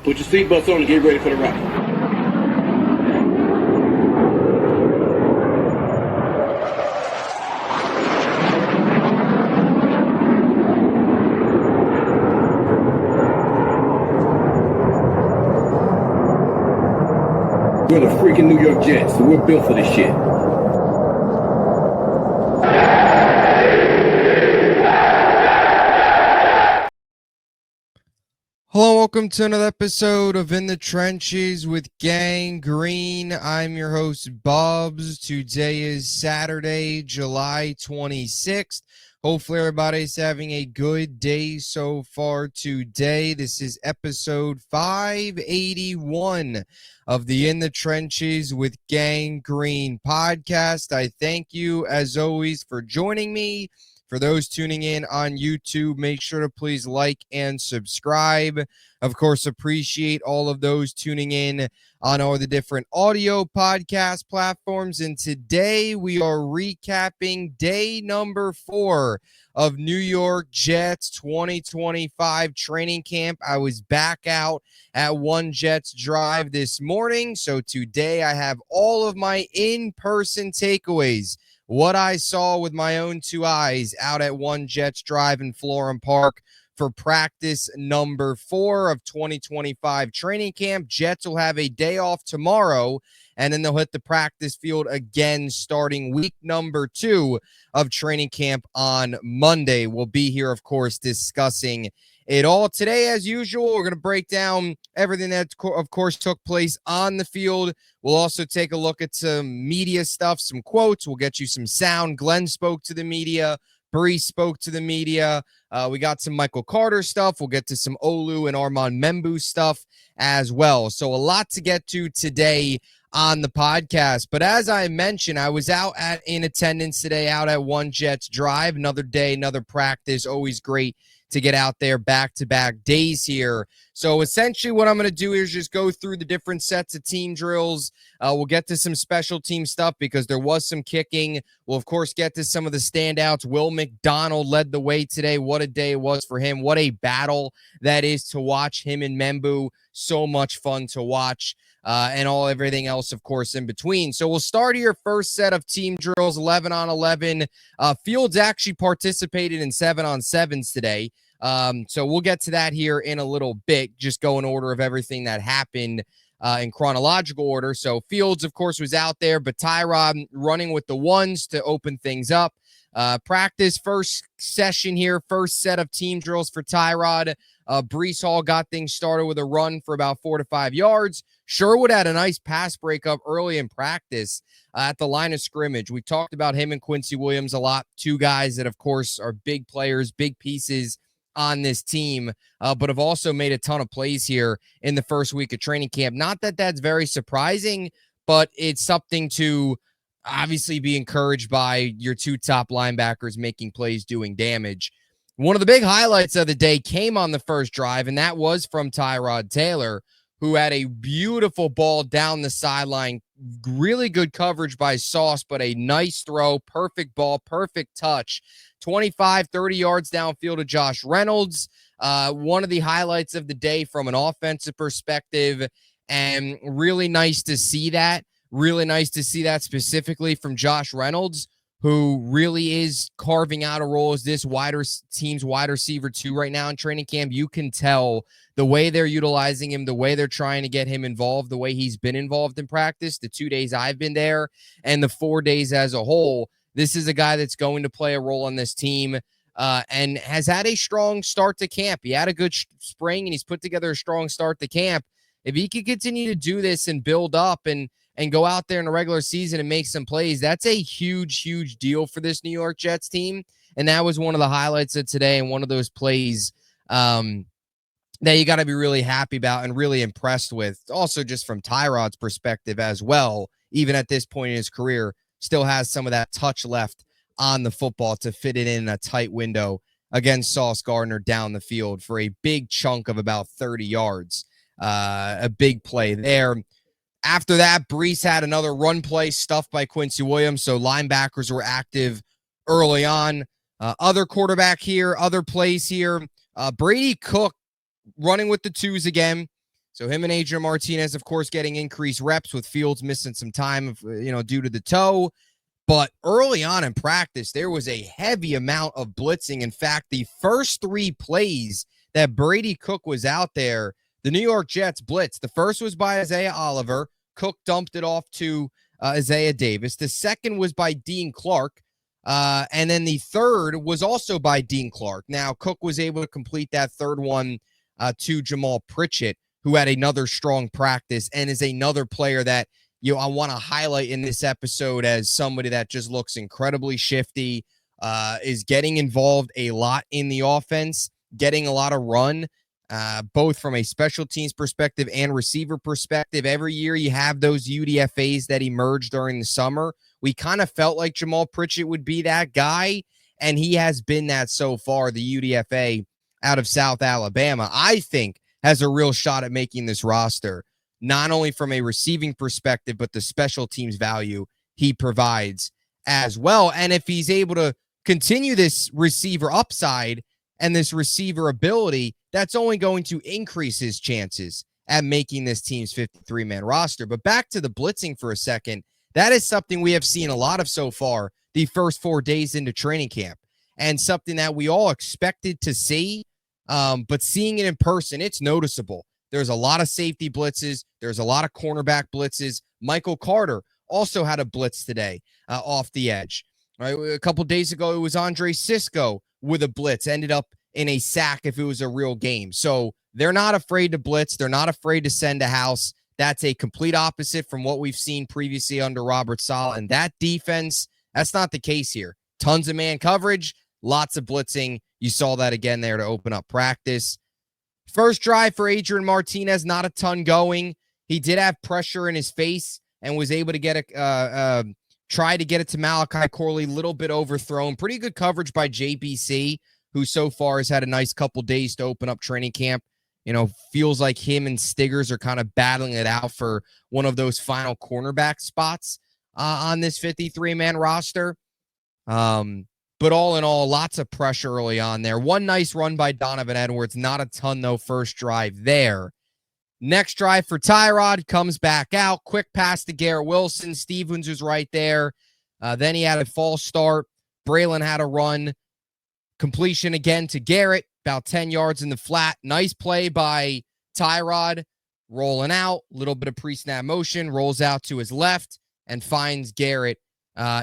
Put your seatbelts on and get ready for the ride. We're the freaking New York Jets, so we're built for this shit. Hello, welcome to another episode of In the Trenches with Gang Green. I'm your host, Bubbs. Today is Saturday, July 26th. Hopefully everybody's having a good day so far today. This is episode 581 of the In the Trenches with Gang Green podcast. I thank you, as always, for joining me. For those tuning in on YouTube, make sure to please like and subscribe. Of course, appreciate all of those tuning in on all the different audio podcast platforms. And today we are recapping day number 4 of New York Jets 2025 training camp. I was back out at One Jets Drive this morning. So today I have all of my in-person takeaways, what I saw with my own 2 eyes out at One Jets Drive in Florham Park for practice number 4 of 2025 training camp. Jets will have a day off tomorrow, and then they'll hit the practice field again starting week number 2 of training camp on Monday. We'll be here, of course, discussing it all. Today, as usual, we're going to break down everything that, of course, took place on the field. We'll also take a look at some media stuff, some quotes. We'll get you some sound. Glenn spoke to the media. Bree spoke to the media. We got some Michael Carter stuff. We'll get to some Olu and Armand Membu stuff as well. So a lot to get to today on the podcast. But as I mentioned, I was in attendance today out at One Jets Drive. Another day, another practice. Always great to get out there back-to-back days here. So essentially what I'm going to do is just go through the different sets of team drills. We'll get to some special team stuff because there was some kicking. We'll, of course, get to some of the standouts. Will McDonald led the way today. What a day it was for him. What a battle that is to watch him and Membu. So much fun to watch. And everything else, of course, in between. So we'll start here. First set of team drills, 11 on 11. Fields actually participated in 7-on-7s today. So we'll get to that here in a little bit, just go in order of everything that happened in chronological order. So Fields, of course, was out there, but Tyrod running with the ones to open things up. Practice first session here, first set of team drills for Tyrod. Breece Hall got things started with a run for about 4 to 5 yards. Sherwood had a nice pass breakup early in practice at the line of scrimmage. We talked about him and Quincy Williams a lot. 2 guys that, of course, are big players, big pieces on this team, but have also made a ton of plays here in the first week of training camp. Not that that's very surprising, but it's something to obviously be encouraged by your 2 top linebackers making plays, doing damage. One of the big highlights of the day came on the first drive, and that was from Tyrod Taylor, who had a beautiful ball down the sideline. Really good coverage by Sauce, but a nice throw, perfect ball, perfect touch. 25, 30 yards downfield to Josh Reynolds. One of the highlights of the day from an offensive perspective, and really nice to see that. Really nice to see that specifically from Josh Reynolds, who really is carving out a role as this team's wide receiver 2 right now in training camp. You can tell the way they're utilizing him, the way they're trying to get him involved, the way he's been involved in practice, the 2 days I've been there, and the 4 days as a whole. This is a guy that's going to play a role on this team and has had a strong start to camp. He had a good spring, and he's put together a strong start to camp. If he could continue to do this and build up and go out there in a regular season and make some plays, that's a huge, huge deal for this New York Jets team. And that was one of the highlights of today and one of those plays that you got to be really happy about and really impressed with. Also, just from Tyrod's perspective as well, even at this point in his career, still has some of that touch left on the football to fit it in a tight window against Sauce Gardner down the field for a big chunk of about 30 yards. A big play there. After that, Breece had another run play stuffed by Quincy Williams, so linebackers were active early on. Other quarterback here, other plays here. Brady Cook running with the twos again. So him and Adrian Martinez, of course, getting increased reps with Fields missing some time, due to the toe. But early on in practice, there was a heavy amount of blitzing. In fact, the first 3 plays that Brady Cook was out there, the New York Jets blitzed. The first was by Isaiah Oliver. Cook dumped it off to Isaiah Davis. The second was by Dean Clark. And then the third was also by Dean Clark. Now, Cook was able to complete that third one to Jamal Pritchett, who had another strong practice and is another player that I want to highlight in this episode as somebody that just looks incredibly shifty, is getting involved a lot in the offense, getting a lot of run, both from a special teams perspective and receiver perspective. Every year you have those UDFAs that emerge during the summer. We kind of felt like Jamal Pritchett would be that guy, and he has been that so far. The UDFA out of South Alabama, I think, has a real shot at making this roster, not only from a receiving perspective, but the special teams value he provides as well. And if he's able to continue this receiver upside and this receiver ability, that's only going to increase his chances at making this team's 53-man roster. But back to the blitzing for a second, that is something we have seen a lot of so far the first 4 days into training camp, and something that we all expected to see, but seeing it in person, it's noticeable. There's a lot of safety blitzes. There's a lot of cornerback blitzes. Michael Carter also had a blitz today off the edge. Right? A couple days ago, it was Andre Sisco with a blitz, ended up in a sack if it was a real game. So they're not afraid to blitz. They're not afraid to send a house. That's a complete opposite from what we've seen previously under Robert Saleh. And that defense, that's not the case here. Tons of man coverage, lots of blitzing. You saw that again there to open up practice. First drive for Adrian Martinez, not a ton going. He did have pressure in his face and was able to get try to get it to Malachi Corley, a little bit overthrown. Pretty good coverage by JBC, who so far has had a nice couple days to open up training camp. Feels like him and Stiggers are kind of battling it out for one of those final cornerback spots on this 53-man roster. But all in all, lots of pressure early on there. One nice run by Donovan Edwards. Not a ton, though, first drive there. Next drive for Tyrod, comes back out. Quick pass to Garrett Wilson. Stevens was right there. Then he had a false start. Braylon had a run. Completion again to Garrett, about 10 yards in the flat. Nice play by Tyrod. Rolling out, a little bit of pre-snap motion. Rolls out to his left and finds Garrett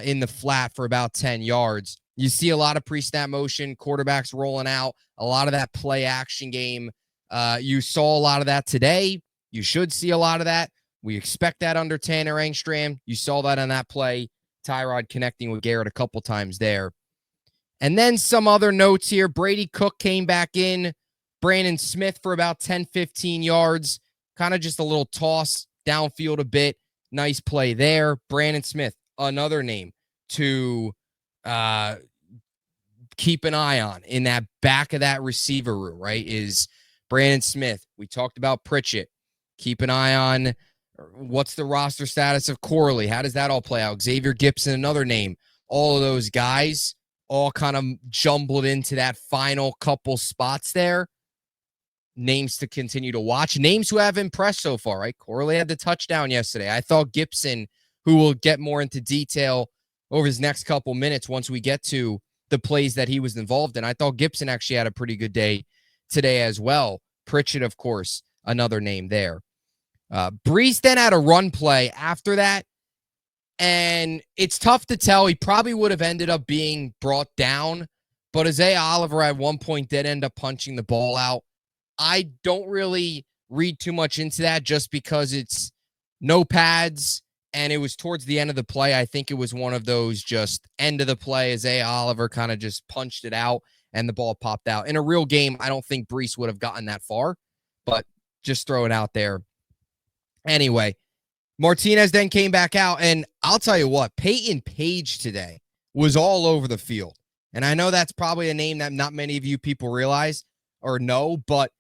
in the flat for about 10 yards. You see a lot of pre-snap motion, quarterbacks rolling out, a lot of that play action game. You saw a lot of that today. You should see a lot of that. We expect that under Tanner Engstrom. You saw that on that play. Tyrod connecting with Garrett a couple times there. And then some other notes here. Brady Cook came back in. Brandon Smith for about 10, 15 yards. Kind of just a little toss downfield a bit. Nice play there. Brandon Smith, another name to keep an eye on in that back of that receiver room, right, is Brandon Smith. We talked about Pritchett. Keep an eye on what's the roster status of Corley. How does that all play out? Xavier Gipson, another name. All of those guys all kind of jumbled into that final couple spots there. Names to continue to watch. Names who have impressed so far, right? Corley had the touchdown yesterday. I thought Gipson, who will get more into detail over his next couple minutes once we get to the plays that he was involved in, I thought Gipson actually had a pretty good day today as well. Pritchett, of course, another name there. Brees then had a run play after that, and it's tough to tell. He probably would have ended up being brought down, but Isaiah Oliver at one point did end up punching the ball out. I don't really read too much into that just because it's no pads, and it was towards the end of the play. I think it was one of those just end of the play. Isaiah Oliver kind of just punched it out, and the ball popped out. In a real game, I don't think Brees would have gotten that far, but just throw it out there. Anyway, Martinez then came back out, and I'll tell you what, Peyton Page today was all over the field. And I know that's probably a name that not many of you people realize or know, but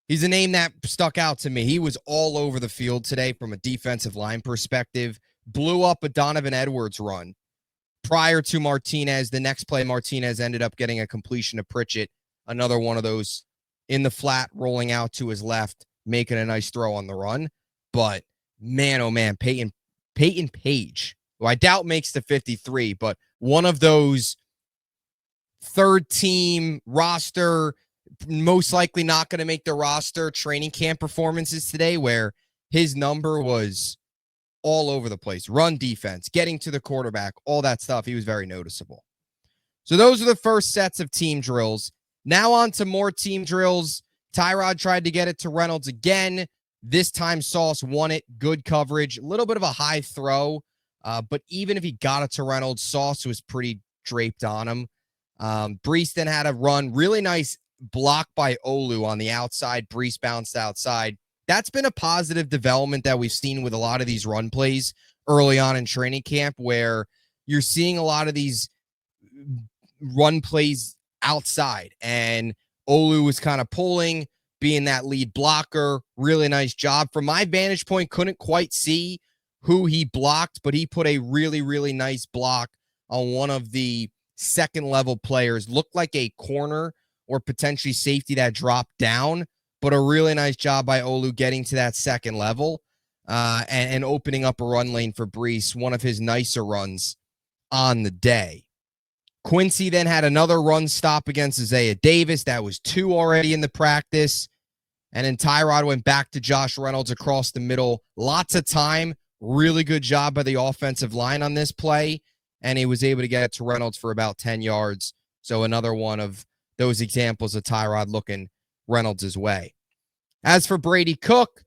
he's a name that stuck out to me. He was all over the field today from a defensive line perspective. Blew up a Donovan Edwards run. Prior to Martinez, the next play, Martinez ended up getting a completion to Pritchett. Another one of those in the flat, rolling out to his left. making a nice throw on the run. But man, oh man, Peyton Page, who I doubt makes the 53, but one of those third team roster, most likely not going to make the roster training camp performances today, where his number was all over the place. Run defense, getting to the quarterback, all that stuff. He was very noticeable. So those are the first sets of team drills. Now on to more team drills. Tyrod tried to get it to Reynolds again. This time Sauce won it. Good coverage. A little bit of a high throw. But even if he got it to Reynolds, Sauce was pretty draped on him. Brees then had a run. Really nice block by Olu on the outside. Brees bounced outside. That's been a positive development that we've seen with a lot of these run plays early on in training camp, where you're seeing a lot of these run plays outside. And Olu was kind of pulling, being that lead blocker. Really nice job. From my vantage point, couldn't quite see who he blocked, but he put a really, really nice block on one of the second-level players. Looked like a corner or potentially safety that dropped down, but a really nice job by Olu getting to that second level and opening up a run lane for Brees, one of his nicer runs on the day. Quincy then had another run stop against Isaiah Davis. That was 2 already in the practice. And then Tyrod went back to Josh Reynolds across the middle. Lots of time. Really good job by the offensive line on this play. And he was able to get it to Reynolds for about 10 yards. So another one of those examples of Tyrod looking Reynolds' way. As for Brady Cook,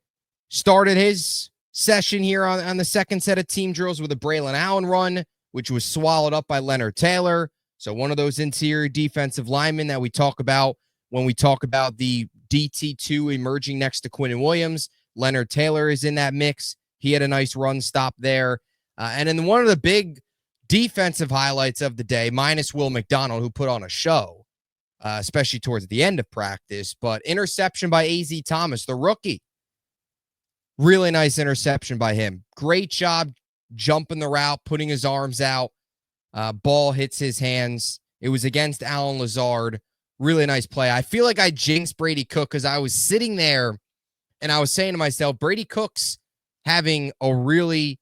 started his session here on the second set of team drills with a Braylon Allen run, which was swallowed up by Leonard Taylor. So one of those interior defensive linemen that we talk about when we talk about the DT2 emerging next to Quinnen Williams. Leonard Taylor is in that mix. He had a nice run stop there. And then one of the big defensive highlights of the day, minus Will McDonald, who put on a show, especially towards the end of practice, but interception by A.Z. Thomas, the rookie. Really nice interception by him. Great job jumping the route, putting his arms out. Ball hits his hands. It was against Alan Lazard. Really nice play. I feel like I jinxed Brady Cook because I was sitting there and I was saying to myself, Brady Cook's having a really,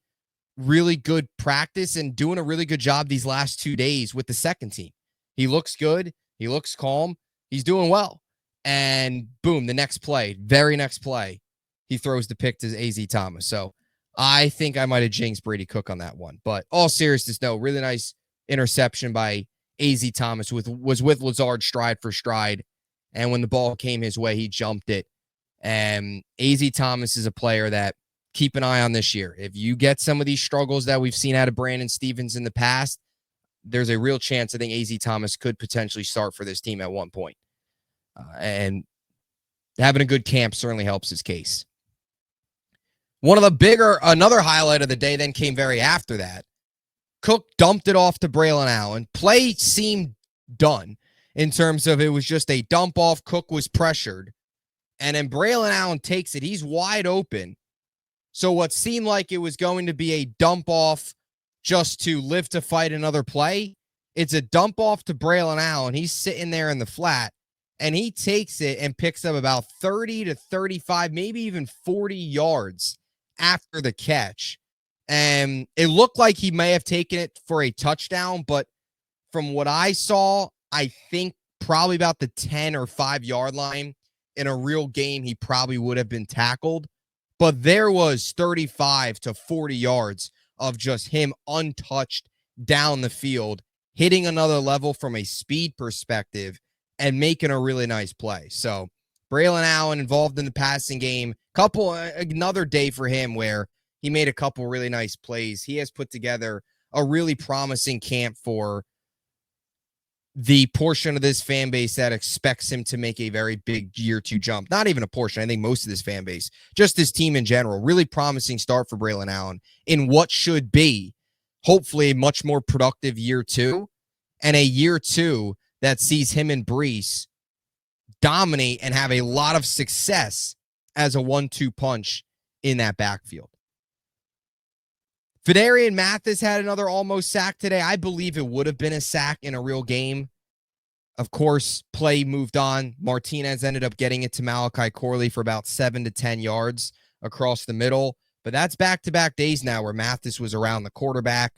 really good practice and doing a really good job these last 2 days with the second team. He looks good. He looks calm. He's doing well. And boom, the next play, very next play, he throws the pick to A.Z. Thomas. So I think I might have jinxed Brady Cook on that one. But all seriousness, no, really nice interception by A.Z. Thomas was with Lazard stride for stride. And when the ball came his way, he jumped it. And A.Z. Thomas is a player that keep an eye on this year. If you get some of these struggles that we've seen out of Brandon Stevens in the past, there's a real chance I think A.Z. Thomas could potentially start for this team at one point. And having a good camp certainly helps his case. Another highlight of the day then came very after that. Cook dumped it off to Braylon Allen. Play seemed done in terms of it was just a dump off. Cook was pressured. And then Braylon Allen takes it. He's wide open. So what seemed like it was going to be a dump off just to live to fight another play, it's a dump off to Braylon Allen. He's sitting there in the flat, and he takes it and picks up about 30 to 35, maybe even 40 yards after the catch. And it looked like he may have taken it for a touchdown, but from what I saw, I think probably about the 10 or 5 yard line. In a real game, he probably would have been tackled. But there was 35 to 40 yards of just him untouched down the field, hitting another level from a speed perspective and making a really nice play. So Braylon Allen involved in the passing game. Another day for him where he made a couple really nice plays. He has put together a really promising camp for the portion of this fan base that expects him to make a very big year 2 jump. Not even a portion. I think most of this fan base, just this team in general, really promising start for Braylon Allen in what should be hopefully a much more productive year 2 and a year 2 that sees him and Brees dominate and have a lot of success as a 1-2 punch in that backfield. Fidarian Mathis had another almost sack today. I believe it would have been a sack in a real game. Of course, play moved on. Martinez ended up getting it to Malachi Corley for about 7 to 10 yards across the middle. But that's back-to-back days now where Mathis was around the quarterback.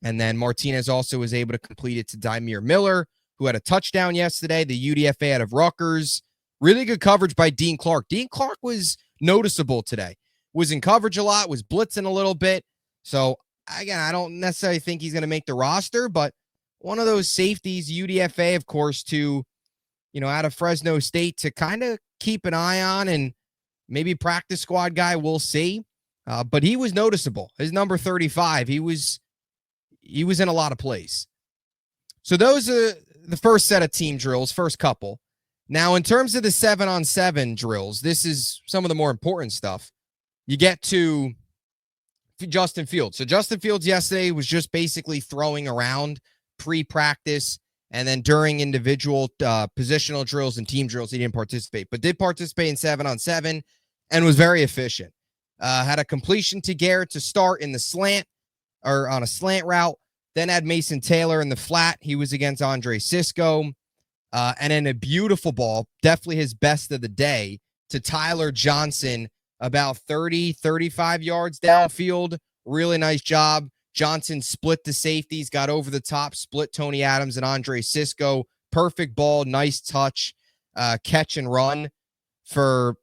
And then Martinez also was able to complete it to Dymere Miller, who had a touchdown yesterday, the UDFA out of Rutgers. Really good coverage by Dean Clark. Dean Clark was noticeable today. Was in coverage a lot, was blitzing a little bit. So, again, I don't necessarily think he's going to make the roster, but one of those safeties, UDFA, of course, to, out of Fresno State to kind of keep an eye on, and maybe practice squad guy, we'll see. But he was noticeable. His number 35, he was in a lot of plays. So those are the first set of team drills, first couple. Now, in terms of the 7-on-7 drills, this is some of the more important stuff. You get to Justin Fields. So Justin Fields yesterday was just basically throwing around pre-practice, and then during individual positional drills and team drills, he didn't participate, but did participate in 7-on-7 and was very efficient. Had a completion to Garrett to start in the slant, or on a slant route, then had Mason Taylor in the flat. He was against Andre Sisco. And then a beautiful ball, definitely his best of the day, to Tyler Johnson, about 30, 35 yards downfield. Really nice job. Johnson split the safeties, got over the top, split Tony Adams and Andre Sisco. Perfect ball, nice touch, catch and run for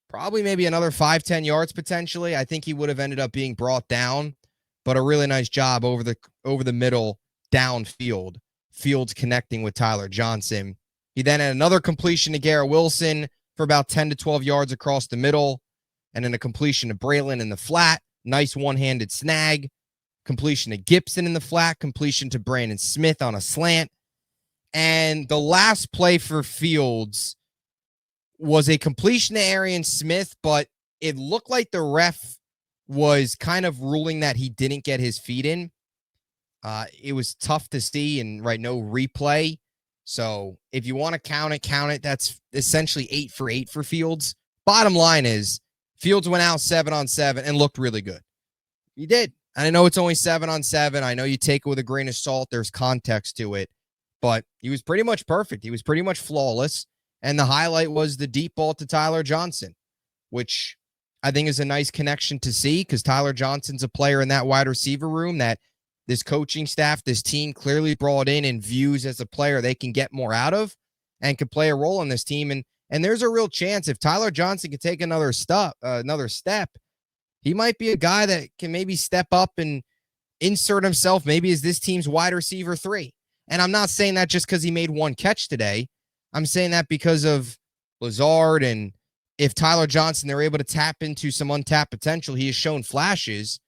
probably maybe another 5-10 yards potentially. I think he would have ended up being brought down, but a really nice job over the middle downfield. Fields connecting with Tyler Johnson. He then had another completion to Garrett Wilson for about 10 to 12 yards across the middle, and then a completion to Braylon in the flat. Nice one-handed snag. Completion to Gibson in the flat. Completion to Brandon Smith on a slant. And the last play for Fields was a completion to Arian Smith, but it looked like the ref was kind of ruling that he didn't get his feet in. It was tough to see, and no replay. So if you want to count it. That's essentially 8 for 8 for Fields. Bottom line is Fields went out 7-on-7 and looked really good. He did. And I know it's only 7-on-7. I know you take it with a grain of salt. There's context to it, but he was pretty much perfect. He was pretty much flawless. And the highlight was the deep ball to Tyler Johnson, which I think is a nice connection to see, because Tyler Johnson's a player in that wide receiver room that this coaching staff, this team clearly brought in and views as a player they can get more out of and could play a role in this team. And there's a real chance if Tyler Johnson can take another step, he might be a guy that can maybe step up and insert himself maybe as this team's wide receiver 3. And I'm not saying that just because he made one catch today. I'm saying that because of Lazard, and if Tyler Johnson, they're able to tap into some untapped potential, he has shown flashes.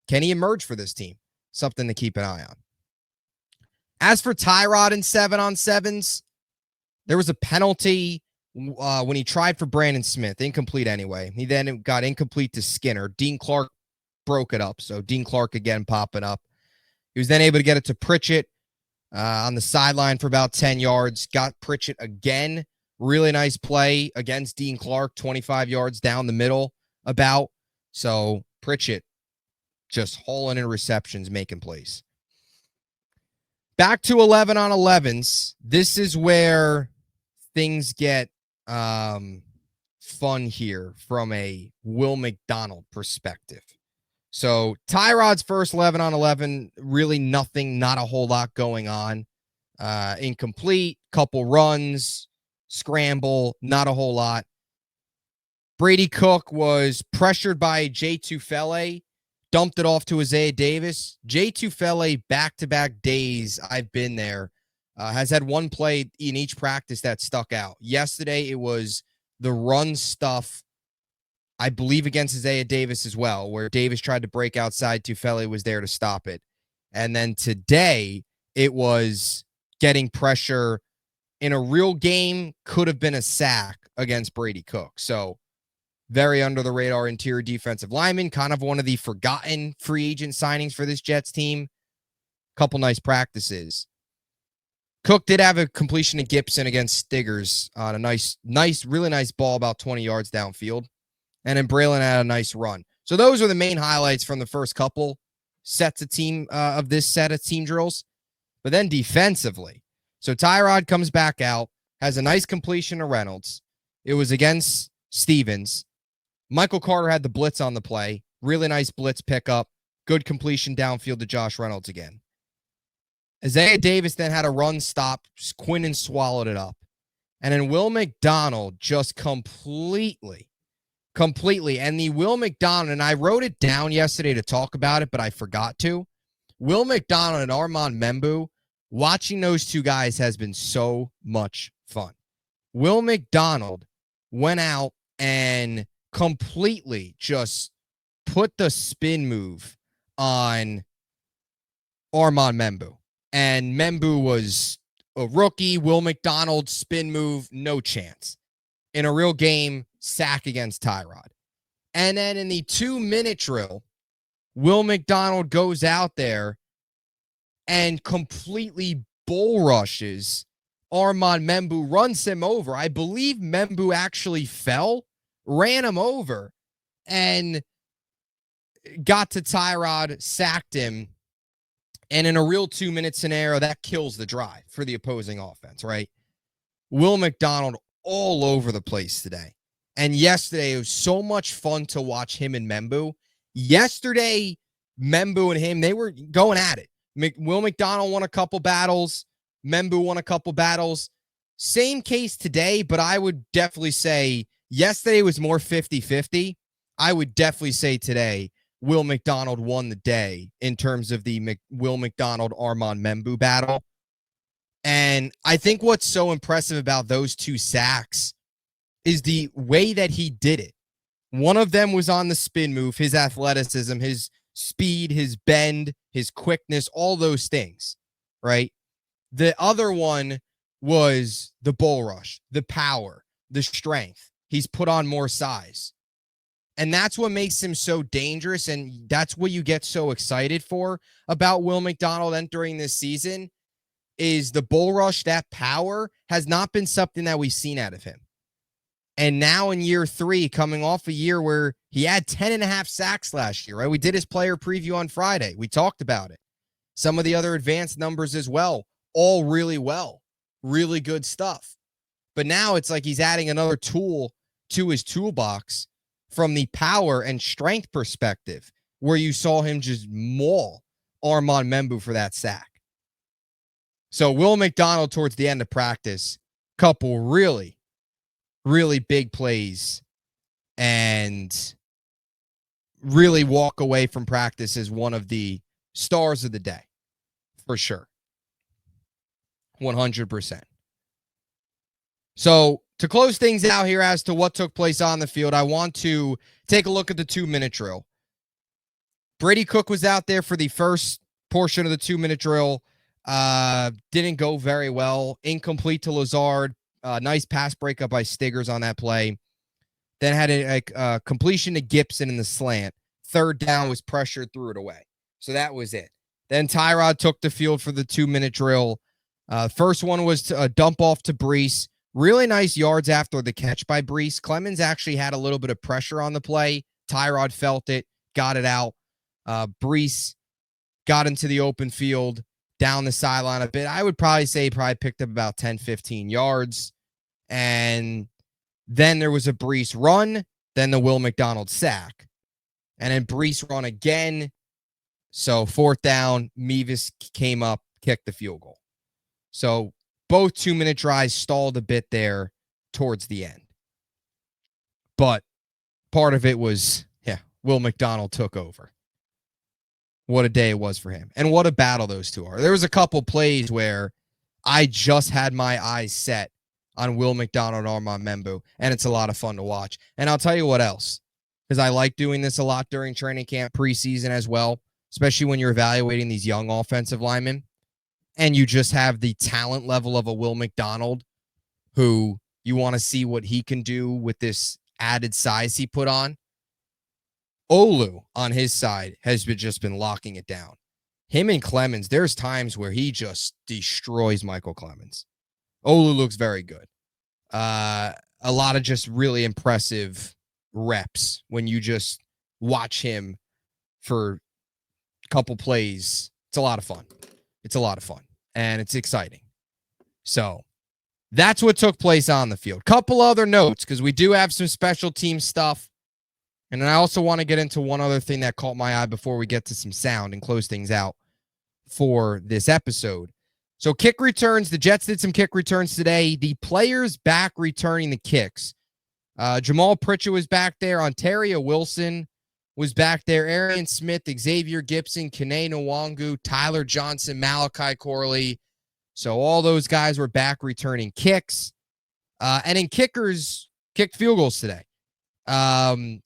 Can he emerge for this team? Something to keep an eye on. As for Tyrod in 7-on-7s, there was a penalty when he tried for Brandon Smith, incomplete anyway. He then got incomplete to Skinner. Dean Clark broke it up, so Dean Clark again popping up. He was then able to get it to Pritchett on the sideline for about 10 yards. Got Pritchett again. Really nice play against Dean Clark, 25 yards down the middle about. So Pritchett just hauling in receptions, making plays. Back to 11-on-11s. This is where things get fun here from a Will McDonald perspective. So Tyrod's first 11-on-11, really nothing, not a whole lot going on. Incomplete, couple runs, scramble, not a whole lot. Brady Cook was pressured by Jay Tufele, dumped it off to Isaiah Davis. Jay Tufele, back-to-back days I've been there, has had one play in each practice that stuck out. Yesterday, it was the run stuff, I believe, against Isaiah Davis as well, where Davis tried to break outside. Tufele was there to stop it. And then today, it was getting pressure in a real game, could have been a sack against Brady Cook. So very under-the-radar interior defensive lineman, kind of one of the forgotten free agent signings for this Jets team. Couple nice practices. Cook did have a completion to Gibson against Stiggers on a really nice ball about 20 yards downfield. And then Braylon had a nice run. So those are the main highlights from the first couple sets of this set of team drills. But then defensively, So Tyrod comes back out, has a nice completion to Reynolds. It was against Stevens. Michael Carter had the blitz on the play. Really nice blitz pickup. Good completion downfield to Josh Reynolds again. Isaiah Davis then had a run stop. Quinnen swallowed it up. And then Will McDonald just completely. And the Will McDonald, and I wrote it down yesterday to talk about it, but I forgot to. Will McDonald and Armand Membu, watching those two guys has been so much fun. Will McDonald went out and completely just put the spin move on Armand Membu. And Membu was a rookie. Will McDonald spin move, no chance. In a real game, sack against Tyrod. And then in the 2-minute drill, Will McDonald goes out there and completely bull rushes Armand Membu, runs him over. I believe Membu actually fell, ran him over, and got to Tyrod, sacked him. And in a real 2-minute scenario, that kills the drive for the opposing offense, right? Will McDonald all over the place today. And yesterday, it was so much fun to watch him and Membu. Yesterday, Membu and him, they were going at it. Will McDonald won a couple battles. Membu won a couple battles. Same case today, but I would definitely say yesterday was more 50-50. I would definitely say today, Will McDonald won the day in terms of the Will McDonald-Armand Membu battle. And I think what's so impressive about those two sacks is the way that he did it. One of them was on the spin move, his athleticism, his speed, his bend, his quickness, all those things, right? The other one was the bull rush, the power, the strength. He's put on more size. And that's what makes him so dangerous, and that's what you get so excited for about Will McDonald entering this season is the bull rush, that power has not been something that we've seen out of him. And now in year 3, coming off a year where he had 10.5 sacks last year, right? We did his player preview on Friday. We talked about it. Some of the other advanced numbers as well, all really well, really good stuff. But now it's like he's adding another tool to his toolbox from the power and strength perspective, where you saw him just maul Armand Membu for that sack. So Will McDonald towards the end of practice, couple really, really big plays, and really walk away from practice as one of the stars of the day, for sure. 100%. So to close things out here as to what took place on the field, I want to take a look at the 2-minute drill. Brady Cook was out there for the first portion of the 2-minute drill. Didn't go very well. Incomplete to Lazard. Nice pass breakup by Stiggers on that play. Then had a completion to Gibson in the slant. Third down was pressured, threw it away. So that was it. Then Tyrod took the field for the 2-minute drill. First one was a dump off to Brees. Really nice yards after the catch by Brees. Clemens actually had a little bit of pressure on the play. Tyrod felt it, got it out. Brees got into the open field, down the sideline a bit. I would probably say he picked up about 10, 15 yards. And then there was a Brees run, then the Will McDonald sack. And then Brees run again. So 4th down, Mevis came up, kicked the field goal. So both 2-minute drives stalled a bit there towards the end. But part of it was, Will McDonald took over. What a day it was for him. And what a battle those two are. There was a couple plays where I just had my eyes set on Will McDonald and Armand Membu, and it's a lot of fun to watch. And I'll tell you what else, because I like doing this a lot during training camp, preseason as well, especially when you're evaluating these young offensive linemen, and you just have the talent level of a Will McDonald, who you want to see what he can do with this added size he put on. Olu, on his side, has just been locking it down. Him and Clemens, there's times where he just destroys Michael Clemens. Olu looks very good. A lot of just really impressive reps when you just watch him for a couple plays. It's a lot of fun. And it's exciting. So that's what took place on the field. Couple other notes, because we do have some special team stuff. And then I also want to get into one other thing that caught my eye before we get to some sound and close things out for this episode. So kick returns, the Jets did some kick returns today. The players back returning the kicks. Jamal Pritchett was back there. Ontario Wilson was back there. Arian Smith, Xavier Gibson, Kene Nwangu, Tyler Johnson, Malachi Corley. So all those guys were back returning kicks. And in kickers, kicked field goals today.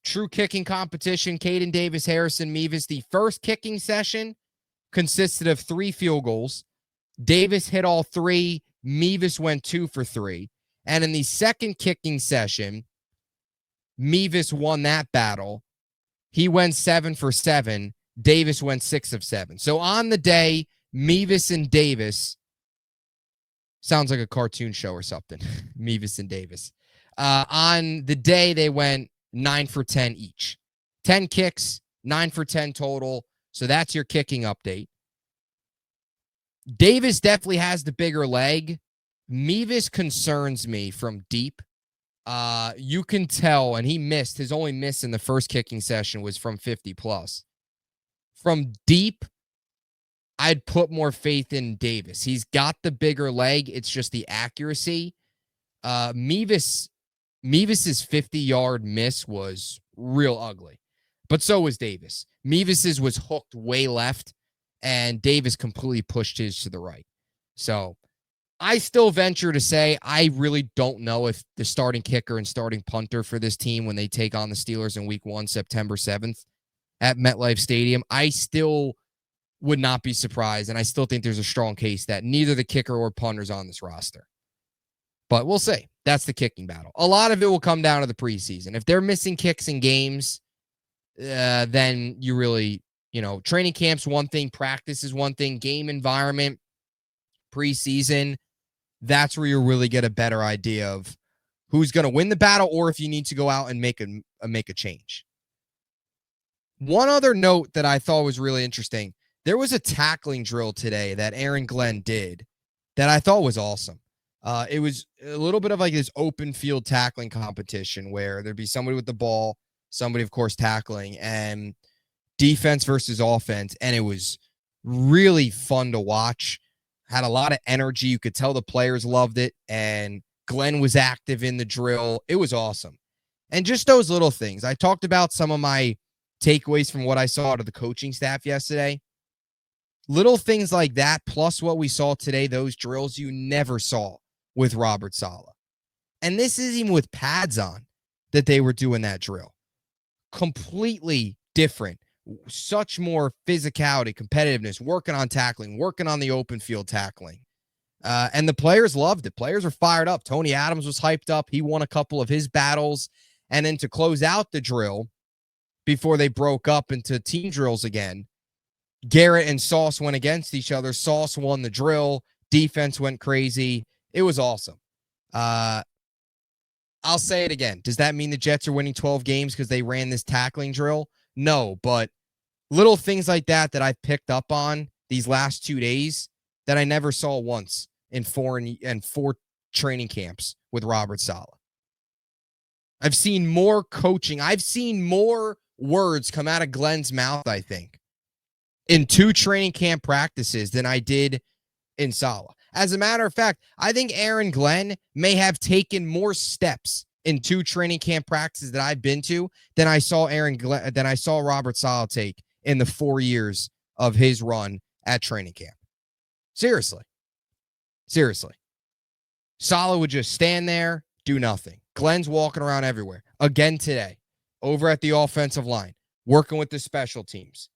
True kicking competition, Caden Davis, Harrison Mevis. The first kicking session consisted of 3 field goals. Davis hit all 3. Mevis went 2 for 3. And in the second kicking session, Mevis won that battle. He went 7 for 7. Davis went 6 of 7. So on the day, Mevis and Davis, sounds like a cartoon show or something. Mevis and Davis. On the day, they went 9 for 10 each. 10 kicks, 9 for 10 total. So that's your kicking update. Davis definitely has the bigger leg. Mevis concerns me from deep. You can tell, and he missed. His only miss in the first kicking session was from 50 plus. From deep, I'd put more faith in Davis. He's got the bigger leg. It's just the accuracy. Mevis's 50-yard miss was real ugly, but so was Davis. Mevis's was hooked way left, and Davis completely pushed his to the right. So I still venture to say I really don't know if the starting kicker and starting punter for this team when they take on the Steelers in Week 1, September 7th at MetLife Stadium, I still would not be surprised, and I still think there's a strong case that neither the kicker or punter's on this roster. But we'll see. That's the kicking battle. A lot of it will come down to the preseason. If they're missing kicks in games, then you really, training camp's one thing, practice is one thing, game environment, preseason, that's where you really get a better idea of who's going to win the battle or if you need to go out and make a change. One other note that I thought was really interesting, there was a tackling drill today that Aaron Glenn did that I thought was awesome. It was a little bit of like this open field tackling competition where there'd be somebody with the ball, somebody, of course, tackling, and defense versus offense. And it was really fun to watch. Had a lot of energy. You could tell the players loved it. And Glenn was active in the drill. It was awesome. And just those little things. I talked about some of my takeaways from what I saw out of the coaching staff yesterday. Little things like that, plus what we saw today, those drills you never saw with Robert Saleh. And this is even with pads on that they were doing that drill. Completely different. Such more physicality, competitiveness, working on tackling, working on the open field tackling. And the players loved it. Players were fired up. Tony Adams was hyped up. He won a couple of his battles. And then to close out the drill, before they broke up into team drills again, Garrett and Sauce went against each other. Sauce won the drill. Defense went crazy. It was awesome. I'll say it again. Does that mean the Jets are winning 12 games because they ran this tackling drill? No, but little things like that I've picked up on these last 2 days that I never saw once in four training camps with Robert Saleh. I've seen more coaching. I've seen more words come out of Glenn's mouth, I think, in 2 training camp practices than I did in Saleh. As a matter of fact, I think Aaron Glenn may have taken more steps in 2 training camp practices that I've been to than I saw Robert Saleh take in the 4 years of his run at training camp. Seriously. Saleh would just stand there, do nothing. Glenn's walking around everywhere. Again today, over at the offensive line, working with the special teams.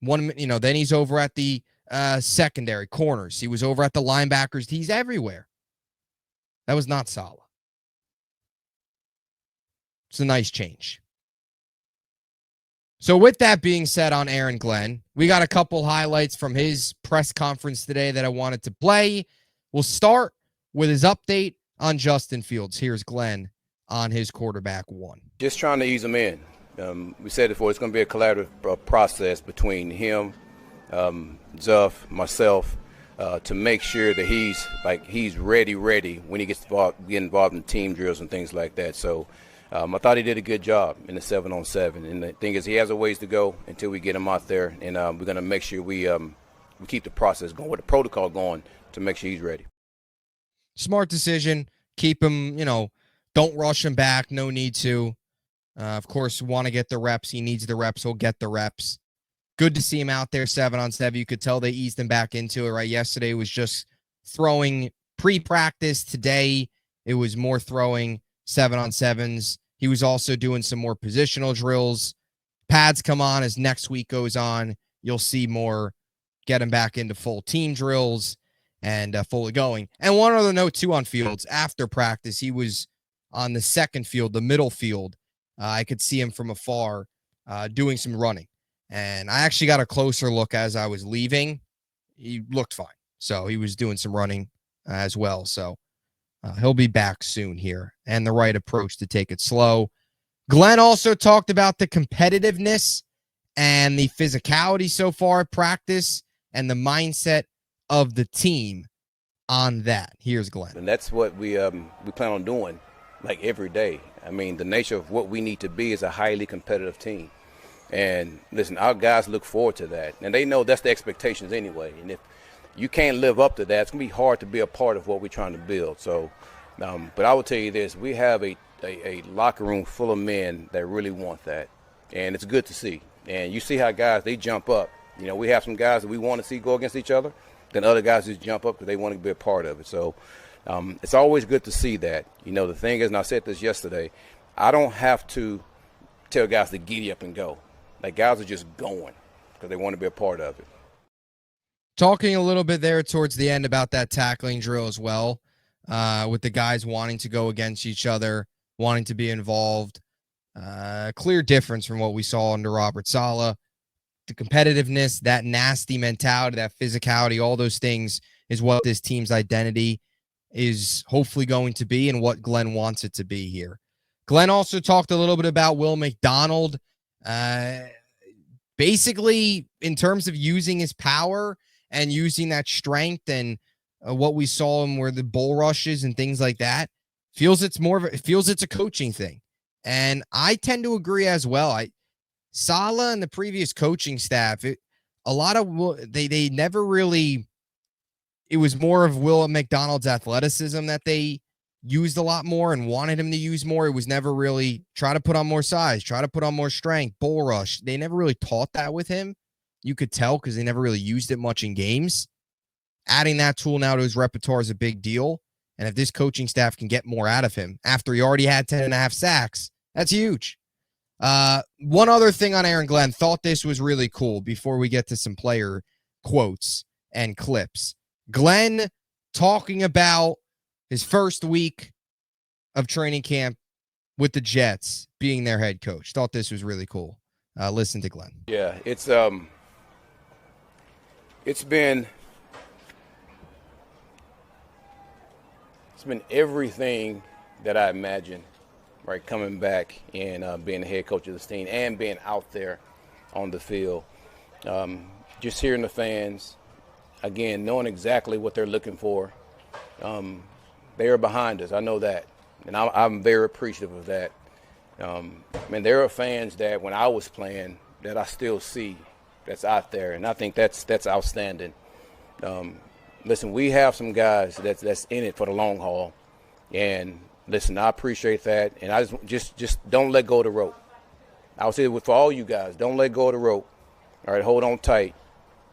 Then he's over at the secondary corners. He was over at the linebackers. He's everywhere. That was not Saleh. It's a nice change. So with that being said on Aaron Glenn, we got a couple highlights from his press conference today that I wanted to play. We'll start with his update on Justin Fields. Here's Glenn on his quarterback one. Just trying to ease him in. We said it before, it's going to be a collaborative process between him, Zuff, myself, to make sure that he's ready when he get involved in team drills and things like that. So I thought he did a good job in the 7-on-7. And the thing is, he has a ways to go until we get him out there, and we're going to make sure we keep the process going, with the protocol going, to make sure he's ready. Smart decision. Keep him, don't rush him back. No need to. Of course, want to get the reps. He needs the reps. He'll get the reps. Good to see him out there 7-on-7. You could tell they eased him back into it, right? Yesterday was just throwing pre-practice. Today, it was more throwing 7-on-7s. He was also doing some more positional drills. Pads come on as next week goes on. You'll see more. Get him back into full team drills and fully going. And one other note, too, on fields. After practice, he was on the second field, the middle field. I could see him from afar doing some running. And I actually got a closer look as I was leaving. He looked fine. So he was doing some running as well. So he'll be back soon here, and the right approach to take it slow. Glenn also talked about the competitiveness and the physicality so far at practice and the mindset of the team on that. Here's Glenn. And that's what we plan on doing, like, every day. I mean, the nature of what we need to be is a highly competitive team. And listen, our guys look forward to that. And they know that's the expectations anyway. And if you can't live up to that, it's going to be hard to be a part of what we're trying to build. So, but I will tell you this, we have a locker room full of men that really want that. And it's good to see. And you see how guys, they jump up. We have some guys that we want to see go against each other. Then other guys just jump up because they want to be a part of it. So it's always good to see that. The thing is, and I said this yesterday, I don't have to tell guys to giddy up and go. Like, guys are just going because they want to be a part of it. Talking a little bit there towards the end about that tackling drill as well, with the guys wanting to go against each other, wanting to be involved. Clear difference from what we saw under Robert Saleh. The competitiveness, that nasty mentality, that physicality, all those things is what this team's identity is hopefully going to be and what Glenn wants it to be here. Glenn also talked a little bit about Will McDonald. Basically, in terms of using his power and using that strength and what we saw him where the bull rushes and things like that, feels it's a coaching thing. And I tend to agree as well. Saleh and the previous coaching staff, they never really, it was more of Will McDonald's athleticism that they used a lot more and wanted him to use more. It was never really try to put on more size, try to put on more strength, bull rush. They never really taught that with him. You could tell because they never really used it much in games. Adding that tool now to his repertoire is a big deal. And if this coaching staff can get more out of him after he already had 10.5 sacks, that's huge. One other thing on Aaron Glenn, thought this was really cool before we get to some player quotes and clips. Glenn talking about his first week of training camp with the Jets being their head coach. Thought this was really cool. Listen to Glenn. Yeah, it's been everything that I imagined, right, coming back and being the head coach of this team and being out there on the field. Just hearing the fans, again, knowing exactly what they're looking for. They are behind us. I know that. And I'm very appreciative of that. There are fans that when I was playing that I still see that's out there, and I think that's outstanding. Listen, we have some guys that's in it for the long haul. And listen, I appreciate that. And I just don't let go of the rope. I would say for all you guys, don't let go of the rope. All right, hold on tight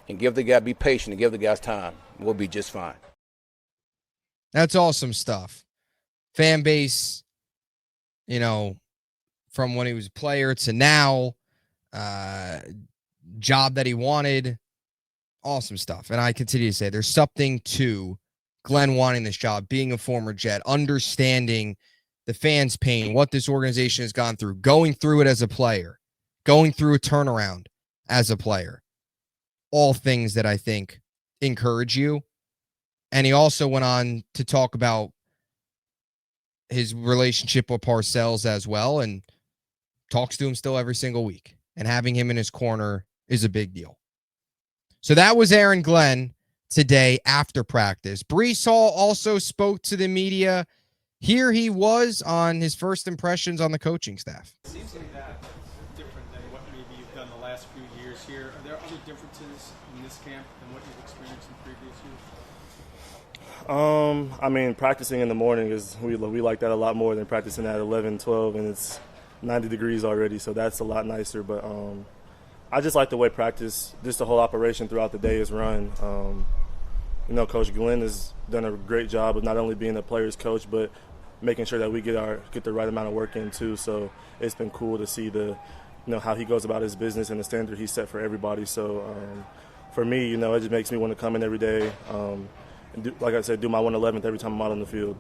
and be patient and give the guys time. We'll be just fine. That's awesome stuff. Fan base, from when he was a player to now, job that he wanted, awesome stuff. And I continue to say there's something to Glenn wanting this job, being a former Jet, understanding the fans' pain, what this organization has gone through, going through it as a player, going through a turnaround as a player. All things that I think encourage you. And he also went on to talk about his relationship with Parcells as well, and talks to him still every single week. And having him in his corner is a big deal. So that was Aaron Glenn today after practice. Breece Hall also spoke to the media. Here he was on his first impressions on the coaching staff. It seems like that's different than what maybe you've done the last few years here. Are there other differences in this camp than what you've experienced in previous years? I mean, practicing in the morning we like that a lot more than practicing at 11, 12, and it's 90 degrees already, so that's a lot nicer. But I just like the way practice, just the whole operation throughout the day is run. Coach Glenn has done a great job of not only being a player's coach, but making sure that we get the right amount of work in too. So it's been cool to see how he goes about his business and the standard he set for everybody. So for me, it just makes me want to come in every day. And like I said, do my 111th every time I'm out on the field.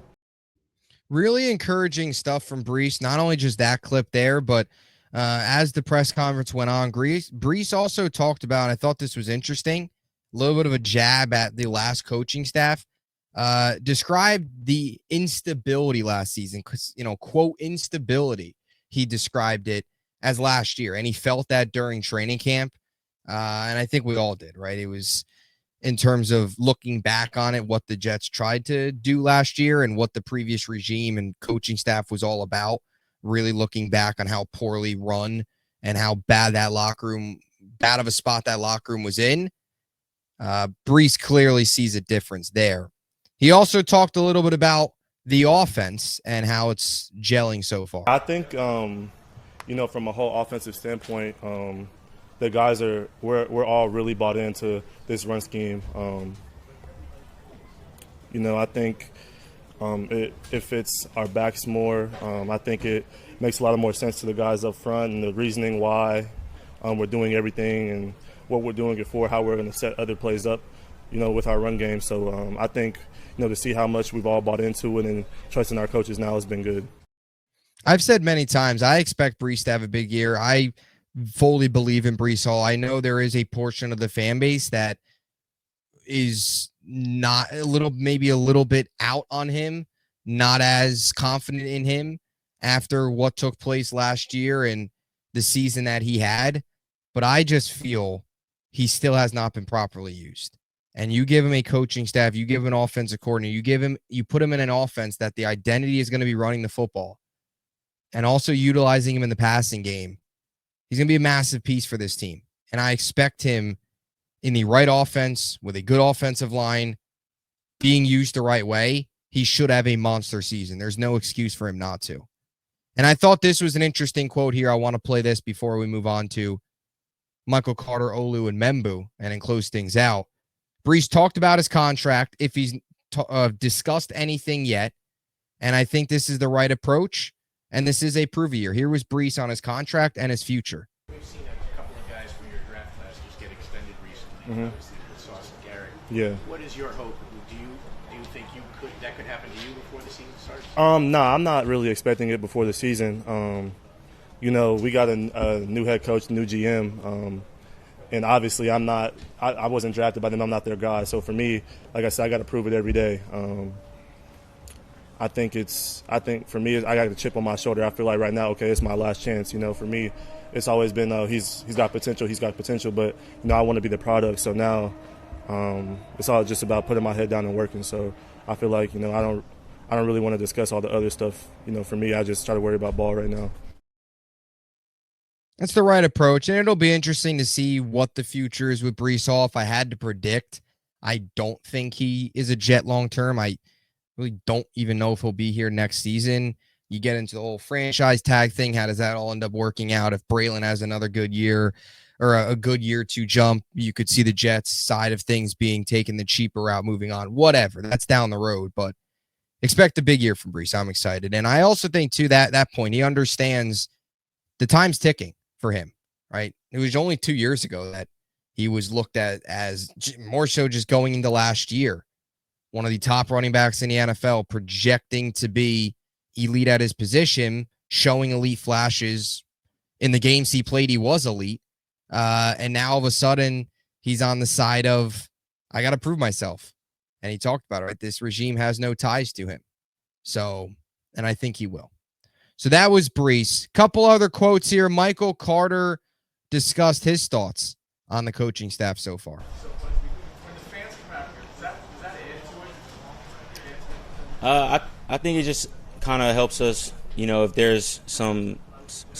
Really encouraging stuff from Breece. Not only just that clip there, but as the press conference went on, Breece also talked about, and I thought this was interesting, a little bit of a jab at the last coaching staff. Described the instability last season, because, quote, instability. He described it as last year, and he felt that during training camp. And I think we all did, right? It was in terms of looking back on it, what the Jets tried to do last year and what the previous regime and coaching staff was all about, really looking back on how poorly run and how bad of a spot that locker room was in. Breece clearly sees a difference there. He also talked a little bit about the offense and how it's gelling so far. I think, from a whole offensive standpoint, the guys we're all really bought into this run scheme. I think it fits our backs more. I think it makes a lot more sense to the guys up front and the reasoning why we're doing everything and what we're doing it for, how we're going to set other plays up, with our run game. So I think, to see how much we've all bought into it and trusting our coaches now has been good. I've said many times, I expect Breece to have a big year. I fully believe in Breece Hall. I know there is a portion of the fan base that is not maybe a little bit out on him, not as confident in him after what took place last year and the season that he had. But I just feel he still has not been properly used. And you give him a coaching staff, you give him an offensive coordinator, you put him in an offense that the identity is going to be running the football and also utilizing him in the passing game. He's going to be a massive piece for this team. And I expect him in the right offense with a good offensive line being used the right way. He should have a monster season. There's no excuse for him not to. And I thought this was an interesting quote here. I want to play this before we move on to Michael Carter, Olu, and Membu and then close things out. Breece talked about his contract, if he's discussed anything yet, and I think this is the right approach, and this is a prove year. Here was Breece on his contract and his future. We've seen a couple of guys from your draft class just get extended recently, obviously with Sauce and Garrett. Yeah. What is your hope? Do you think that could happen to you before the season starts? No, I'm not really expecting it before the season. We got a new head coach, new GM, and obviously I wasn't drafted by them. I'm not their guy. So for me, like I said, I got to prove it every day. I think for me, I got a chip on my shoulder. I feel like right now, okay, it's my last chance. For me, it's always been he's got potential, but I want to be the product. So now it's all just about putting my head down and working. So I feel like I don't really want to discuss all the other stuff. For me, I just try to worry about ball right now. That's the right approach, and it'll be interesting to see what the future is with Breece Hall. If I had to predict, I don't think he is a Jet long-term. I really don't even know if he'll be here next season. You get into the whole franchise tag thing. How does that all end up working out? If Braylon has another good year or a good year to jump, you could see the Jets side of things being taken the cheaper route, moving on. Whatever, that's down the road, but expect a big year from Breece. I'm excited. And I also think, to that point, he understands the time's ticking for him, right? It was only 2 years ago that he was looked at as more so just going into last year, one of the top running backs in the NFL, projecting to be elite at his position, showing elite flashes. In the games he played, he was elite. And now all of a sudden he's on the side of, I got to prove myself. And he talked about it, right? This regime has no ties to him. So, and I think he will. So that was Breece. Couple other quotes here. Michael Carter discussed his thoughts on the coaching staff so far. So when the fans come out here, I think it just kind of helps us, if there's some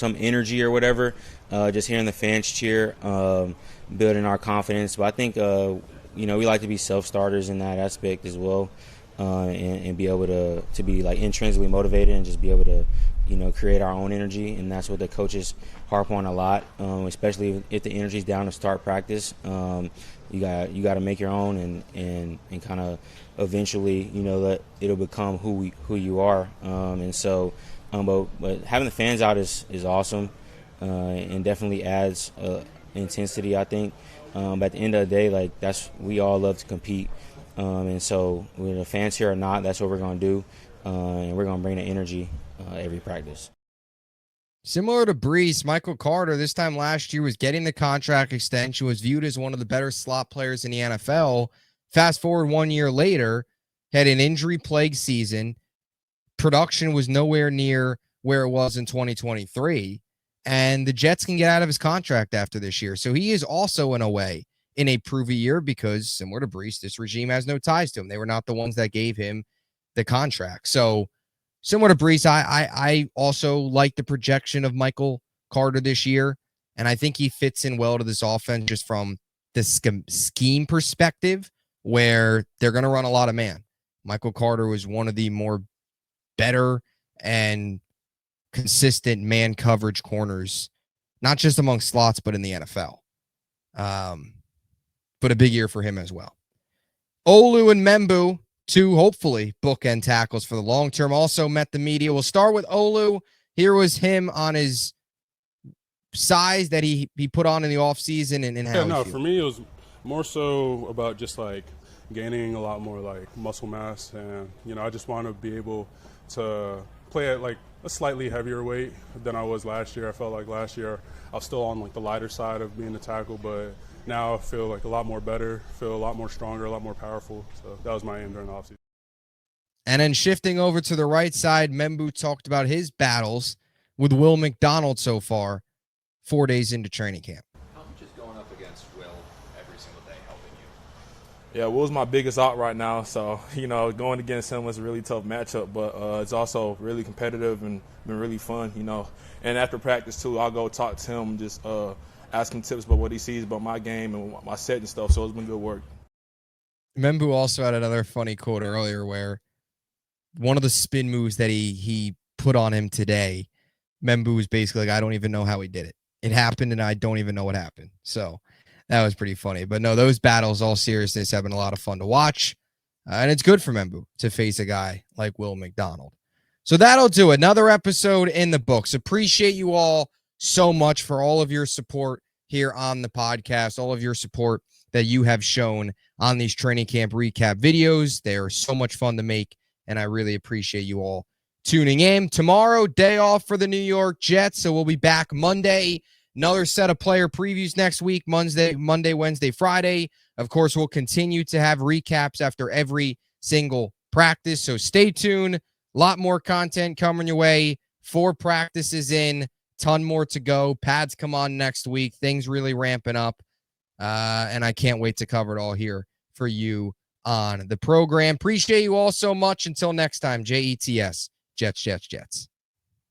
energy or whatever, just hearing the fans cheer, building our confidence. But I think, we like to be self-starters in that aspect as well, and be able to be like intrinsically motivated and just be able to, create our own energy. And that's what the coaches harp on a lot, especially if the energy's down to start practice. You got to make your own and kind of eventually, that it'll become who you are. And so, but having the fans out is awesome, and definitely adds intensity, I think. But at the end of the day, like we all love to compete, and so whether the fans here or not, that's what we're gonna do, and we're gonna bring the energy every practice. Similar to Brees, Michael Carter this time last year was getting the contract extension, was viewed as one of the better slot players in the NFL. Fast forward 1 year later, had an injury-plagued season. Production was nowhere near where it was in 2023, and the Jets can get out of his contract after this year. So he is also, in a way, in a prove-a year because, similar to Brees, this regime has no ties to him. They were not the ones that gave him the contract. So similar to Brees, I also like the projection of Michael Carter this year, and I think he fits in well to this offense just from the scheme perspective where they're going to run a lot of man. Michael Carter was one of the more better and consistent man coverage corners, not just among slots, but in the NFL. But a big year for him as well. Olu and Membu, two hopefully bookend tackles for the long term, also met the media. We'll start with Olu. Here was him on his size that he put on in the offseason and how he for me it was more so about just like gaining a lot more like muscle mass, and I just want to be able to play at like a slightly heavier weight than I was last year. I felt like last year I was still on like the lighter side of being a tackle, but now I feel like a lot more better, feel a lot more stronger, a lot more powerful. So that was my aim during the offseason. And then shifting over to the right side, Membu talked about his battles with Will McDonald so far, 4 days into training camp. How much is going up against Will every single day helping you? Yeah, Will's my biggest out right now, so, going against him was a really tough matchup, but it's also really competitive and been really fun, And after practice, too, I'll go talk to him, just ask him tips about what he sees about my game and my set and stuff, so it's been good work. Membu also had another funny quote earlier where one of the spin moves that he put on him today, Membu was basically like, I don't even know how he did it. It happened, and I don't even know what happened. So that was pretty funny. But no, those battles, all seriousness, have been a lot of fun to watch. And it's good for Membu to face a guy like Will McDonald. So that'll do it. Another episode in the books. Appreciate you all so much for all of your support here on the podcast, all of your support that you have shown on these training camp recap videos. They're so much fun to make, and I really appreciate you all tuning in. Tomorrow, day off for the New York Jets, so we'll be back Monday. Another set of player previews next week, Monday, Wednesday, Friday. Of course, we'll continue to have recaps after every single practice, so stay tuned. A lot more content coming your way. 4 practices in, ton more to go. Pads come on next week. Things really ramping up, and I can't wait to cover it all here for you on the program. Appreciate you all so much. Until next time, JETS, Jets, Jets, Jets.